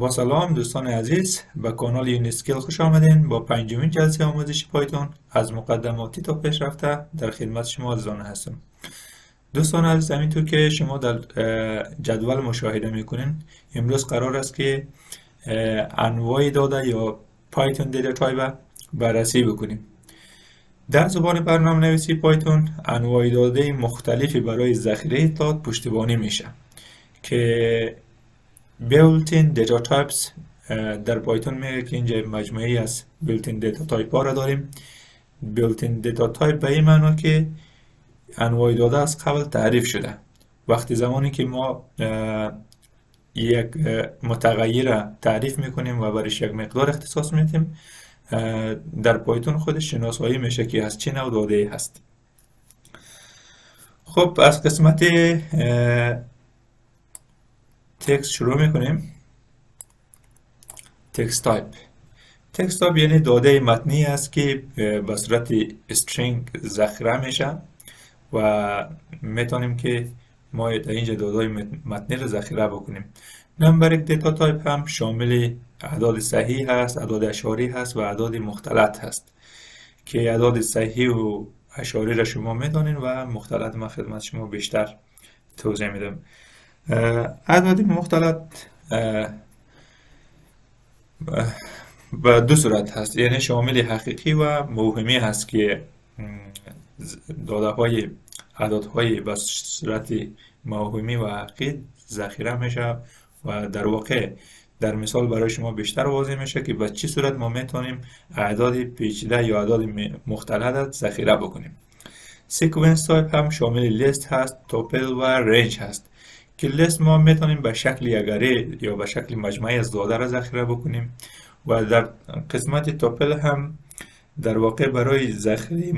با سلام دوستان عزیز، به کانال یونیسکیل خوش آمدین. با پنجمین جلسه آموزش پایتون از مقدماتی تا پیشرفته در خدمت شما عزیزان هستم. دوستان عزیز، همینطور که شما در جدول مشاهده میکنین، امروز قرار است که انواع داده یا پایتون دیتا تایپ بررسی بکنیم. در زبان برنامه نویسی پایتون انواع داده مختلفی برای ذخیره اطلاعات پشتیبانی میشه که built-in data types در پایتون میگه که اینجا مجموعی از built-in data type ها را داریم. built-in data type به این معنا که انواع داده از قبل تعریف شده. وقتی زمانی که ما یک متغیر تعریف میکنیم و برایش یک مقدار اختصاص میدیم، در پایتون خودش شناسایی میشه که از چه نوع داده هست. خب از قسمت تکست شروع میکنیم. تکست تایپ یعنی داده متنی است که به صورت استرینگ ذخیره میشه و میتونیم که ما در اینجا داده متنی رو ذخیره بکنیم. نمبر یک دیتا تایپ هم شامل اعداد صحیح هست، اعداد اشاری هست و اعداد مختلط هست که اعداد صحیح و اشاری را شما میدانین و مختلط ما خدمت شما بیشتر توضیح میدم. اعداد مختلط به دو صورت هست، یعنی شامل حقیقی و موهمی هست که داده های اعدادهای به صورت موهمی و حقیقی ذخیره میشه و در واقع در مثال برای شما بیشتر واضح میشه که به چه صورت ما میتونیم اعداد پیچیده یا اعداد مختلط ذخیره بکنیم. سیکونس تایپ هم شامل لیست هست، توپل و رنج هست که لیست ما میتونیم به شکل یک اره یا به شکل مجموعه از داده را ذخیره بکنیم و در قسمت توپل هم در واقع برای ذخیره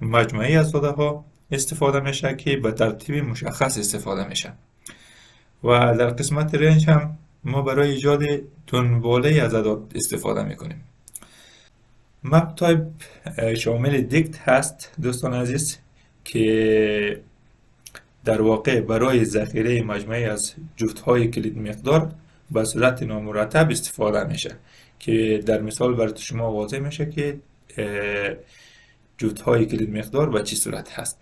مجموعه از داده ها استفاده میشه که به ترتیب مشخص استفاده میشه و در قسمت رنج هم ما برای ایجاد دنباله از اعداد استفاده میکنیم. مپ تایپ شامل دیکت هست دوستان عزیز که در واقع برای ذخیره مجموعه از جفت‌های کلید مقدار به صورت نامرتب استفاده میشه که در مثال برای شما واضح میشه که جفت‌های کلید مقدار به چه صورت هست.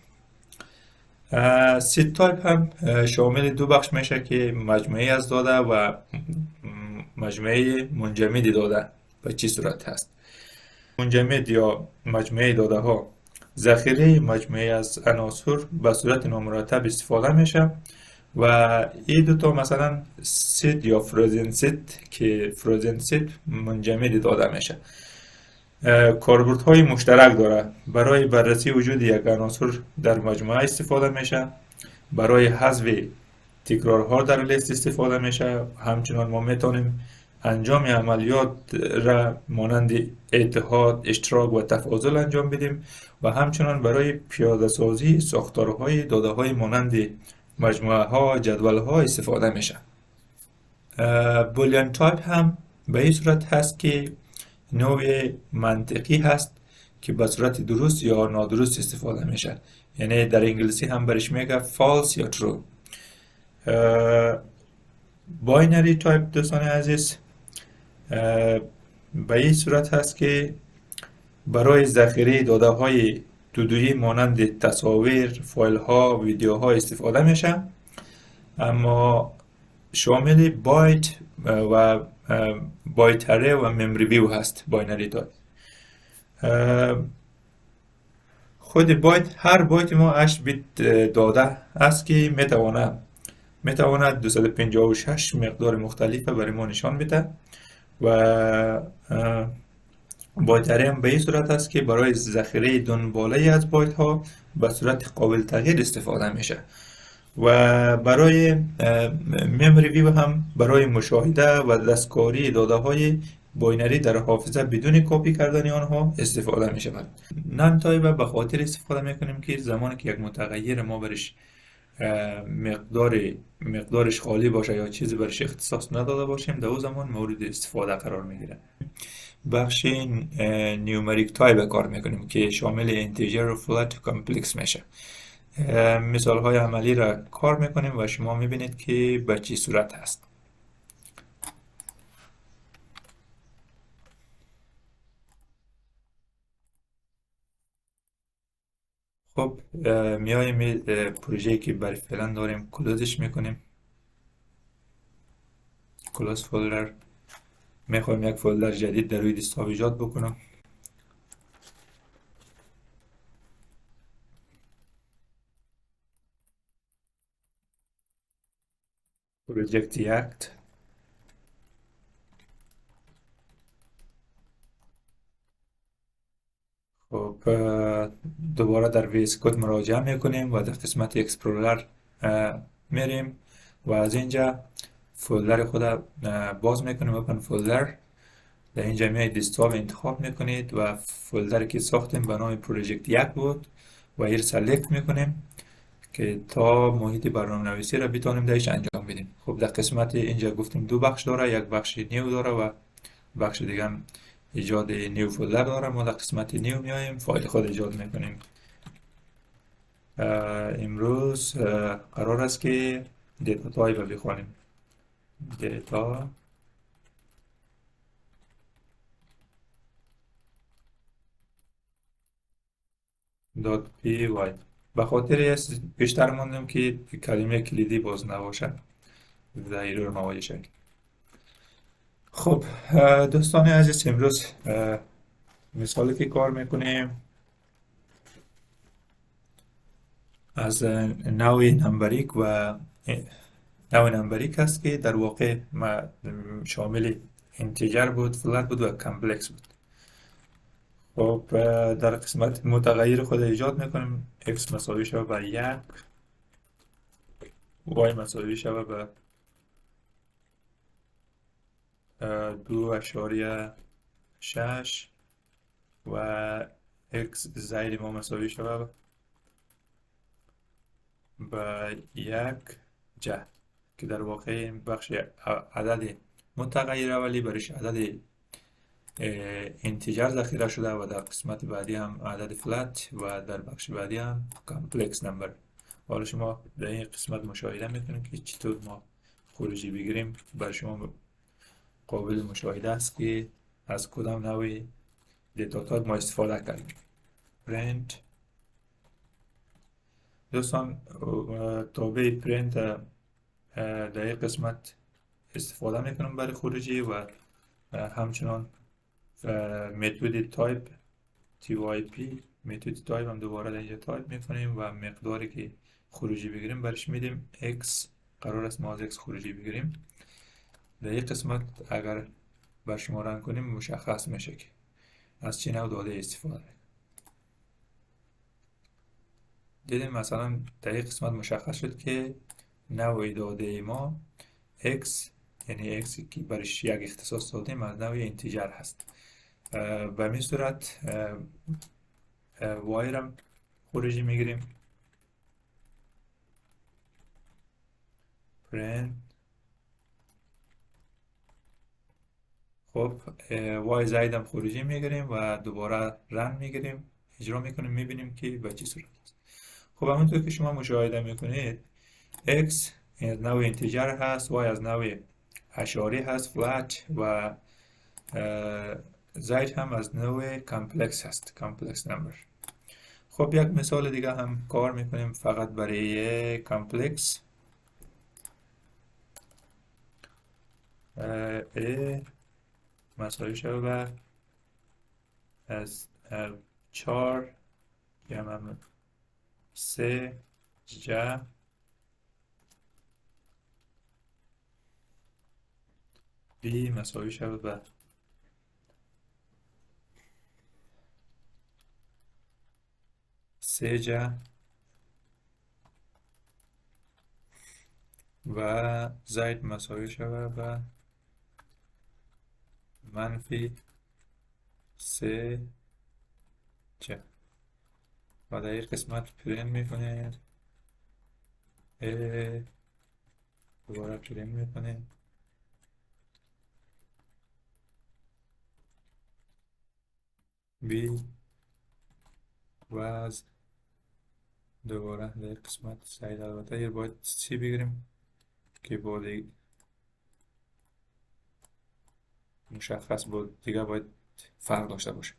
سیت تایپ هم شامل دو بخش میشه که مجموعه از داده و مجموعه منجمد داده به چه صورت هست. منجمد یا مجموعه داده ها ذخیره مجموعه از عناصر به صورت نامرتب استفاده میشه و این دوتا مثلا سیت یا فروزن سیت که فروزن سیت منجمد داده میشه. کاربردهای مشترک داره. برای بررسی وجود یک عناصر در مجموعه استفاده میشه، برای حذف تکرارها در لیست استفاده میشه. همچنان ما میتونیم انجام عملیات را مانند اتحاد، اشتراک و تفاضل انجام بدیم و همچنان برای پیاده سازی ساختارهای داده های مانند مجموعه ها، جدول ها استفاده میشه. بولیان تایپ هم به این صورت هست که نوع منطقی هست که به صورت درست یا نادرست استفاده میشه، یعنی در انگلیسی هم برش میگه false یا true. باینری تایپ دوستان عزیز به این صورت هست که برای ذخیره داده های دودویی مانند تصاویر، فایل ها، ویدیو ها استفاده میشه، اما شامل بایت و بایت اره و ممری ویو هست. باینری تایپ خود بایت، هر بایت ما 8 بیت داده است که میتواند 256 مقدار مختلف برای ما نشان بده و بایت اره هم به این صورت است که برای ذخیره دنباله از بایت ها به صورت قابل تغییر استفاده میشه و برای ممری ویو هم برای مشاهده و دستکاری داده های باینری در حافظه بدون کپی کردن آنها استفاده می شود. نان تایپ به خاطر استفاده میکنیم که زمانی که یک متغیر ما برش مقدارش خالی باشه یا چیزی برش اختصاص نداده باشیم، در اون زمان مورد استفاده قرار میگیره. بخش نیومریک تایپ کار میکنیم که شامل اینتیجر و فلات و کامپلکس میشه. مثال های عملی را کار میکنیم و شما میبینید که به چه صورت هست. خب میایم پروژه‌ای که برای فعلا داریم کلوزش میکنیم. کلوز فولدر. میخوایم یک فولدر جدید در روی دسکتاپ ایجاد بکنم. پروژکت یک. خب دوباره در ویس کد مراجعه میکنیم و در قسمت اکسپلورر میریم و از اینجا فولدر خود باز میکنیم. اوپن فولدر. در اینجا میایید دسکتاپ انتخاب میکنید و فولدری که ساختیم به نام پروژکت یک بود و این سلکت میکنیم که تا محیط برنامه نویسی را بتانیم درش انجام بدیم. خب در قسمت اینجا گفتیم دو بخش داره، یک بخش نیو داره و بخش دیگه هم ایجاد نیو فولدر داره. ما در قسمت نیو میایم فایل خود ایجاد میکنیم. امروز قرار است که دیتا تایپ رو بخوانیم. دیتا دات پی وای. به خاطر بیشتر ماندم که کلمه کلیدی باز نباشد ضرور رو مواجه شد. خب دوستان عزیز، امروز مثالی که کار میکنیم از نوع نمبریک و نوع نمبریک است که در واقع شامل اینتیجر بود، فلات بود و کمپلکس بود. خب در قسمت متغیر خود ایجاد میکنیم x مساوی شود به یک، y مساوی شود به 2.6 و x زائد ما مساوی شود به یک جهت که در واقع این بخش عدد متغیر اولی برش عدد اینتیجر ذخیره شده و در قسمت بعدی هم عدد فلت و در بخش بعدی هم کامپلکس نمبر. حالا شما در این قسمت مشاهده میکنید که چطور ما خروجی بگیریم. برای شما قابل مشاهده است که از کدام نوع دیتا تایپ ما استفاده کردیم. پرینت. دوستان تابع پرینت در این قسمت استفاده میکنم برای خروجی و همچنان متد تایپ TYP متد تایپ هم دوباره در اینجا تایپ میکنیم و مقداری که خروجی بگیریم برش میدیم x. قرار است ما از x خروجی بگیریم. در این قسمت اگر بر شما رن کنیم مشخص میشه که از چه نوع داده استفاده. دیدیم مثلا در این قسمت مشخص شد که نوع داده ما x، یعنی x که برش یک اختصاص دادیم از نوع اینتیجر هست. به این صورت y را خروجی میگیریم. print. خب y زائد هم خروجی میگیریم و دوباره رن میگیریم، اجرا میکنیم، میبینیم که به چه صورت است. خب همونطور که شما مشاهده میکنید x از نوع اینتیجر هست، y از نوع اشاری هست فلت و زائد هم از نوع کامپلکس هست، کامپلکس نمبر. خب یک مثال دیگه هم کار میکنیم فقط برای کامپلکس. a مساوی شده به از 4 یا من 3 جا b مساوی شده به 3 جا و زائد مساوی شده به منفی 3 جا و در این قسمت پرینت میکنید a دوباره پرینت میکنید b و دوباره در این قسمت سعید. البته یه باید سی بگیریم که با مشخص بود دیگه باید فرق داشته باشه.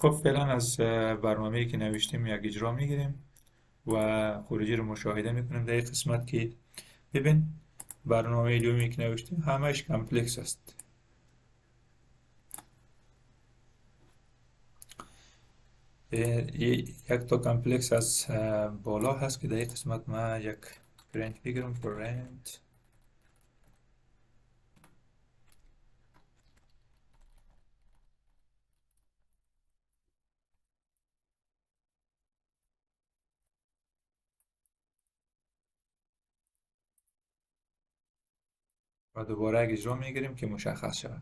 خب فعلا از برنامه‌ای که نوشتیم یک اجرا میگیریم و خروجی رو مشاهده میکنیم در این قسمت که ببین برنامه دومی که نوشتیم همش کامپلکس است. یک تا کامپلکس از بالا هست که در این قسمت من یک پرینت بگیرم پرینت و دوباره یک اجرا میگیریم که مشخص شود.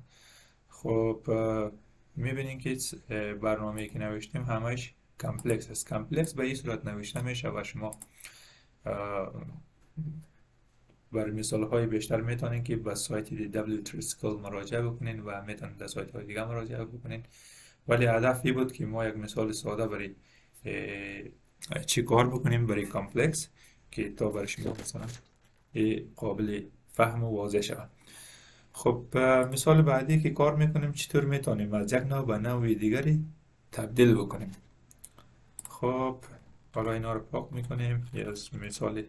خب میبینیم که برنامه‌ای که نوشتیم همش کامپلکس است. کامپلکس به این صورت نوشته میشه و شما برای مثال های بیشتر میتونین که به سایت W3School مراجعه بکنین و میتونین به سایت های دیگه مراجعه بکنین، ولی هدف این بود که ما یک مثال ساده برای چی کار بکنیم برای کامپلکس که تا برای شما مثلا قابل فهم و واضح شود. خب مثال بعدی که کار میکنیم چطور میتونیم از یک نوع به نوع دیگری تبدیل بکنیم. خب حالا اینا رو پاک میکنیم. یه از مثال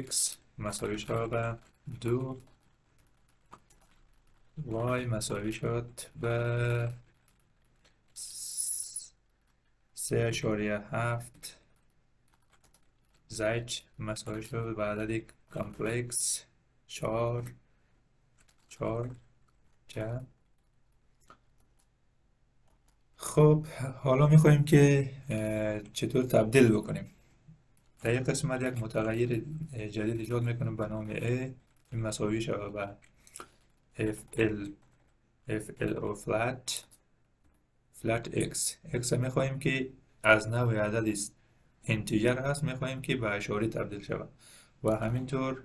x مساوی شد به 2 y مساوی شد به 3.7 z مساوی شد به عدد کامپلکس 4 جمع. خب حالا میخوایم که چطور تبدیل بکنیم. در این قسمت یک متغیر جدید ایجاد میکنیم به نام a، این مساوی شود به FLO flat x میخواهیم که از نوع عدد اینتیجر هست میخواهیم که به اشاری تبدیل شود و همینطور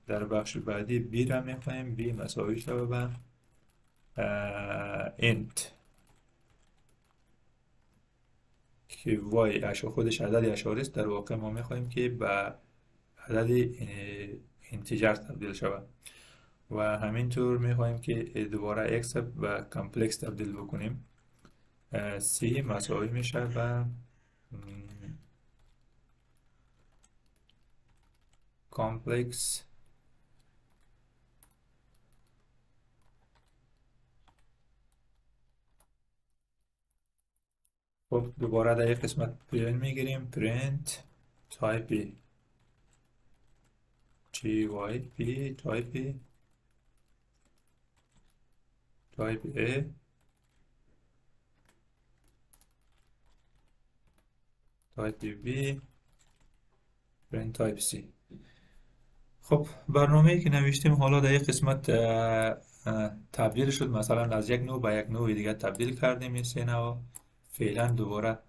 در بخش بعدی b را میخواهیم b مساوی شود به int که y خودش عدد اشاری است. در واقع ما میخواهیم که به عدد اینتیجر تبدیل شود و همینطور میخواهیم که دوباره x به کامپلکس تبدیل بکنیم. c مساوی میشه به کامپلکس خب دوباره در یک قسمت پرینت میگیریم پرینت تایپ typ تایپ a تایپ b پرینت تایپ c. خب برنامه‌ای که نوشتیم حالا در یک قسمت تبدیل شد، مثلا از یک نوع به یک نوع دیگه تبدیل کردیم این سه نوع. فعلا دوباره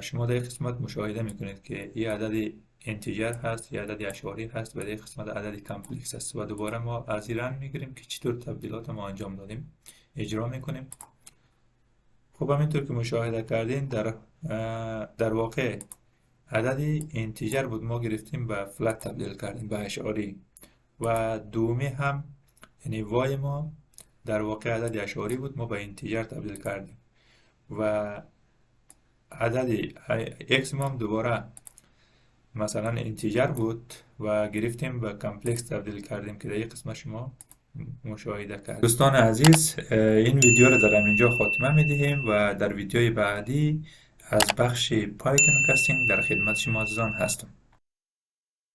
شما در یک قسمت مشاهده میکنید که این عدد اینتیجر هست، یه عدد اشاری هست و در یک قسمت عدد کامپلکس است و دوباره ما از این رنگ میگیریم که چطور تبدیلات ما انجام دادیم اجرا میکنیم. خب همینطور که مشاهده کردین در واقع عدد اینتیجر بود ما گرفتیم به فلت تبدیل کردیم به اشاری و دومی هم یعنی وای ما در واقع عدد اشاری بود ما به اینتیجر تبدیل کردیم و عدد x ما هم دوباره مثلا اینتیجر بود و گرفتیم به کامپلکس تبدیل کردیم که در یک قسمت شما مشاهده کردیم. دوستان عزیز این ویدیو رو در اینجا خاتمه میدهیم و در ویدیوی بعدی از بخش پایتون کاستینگ در خدمت شما عزیزان هستم.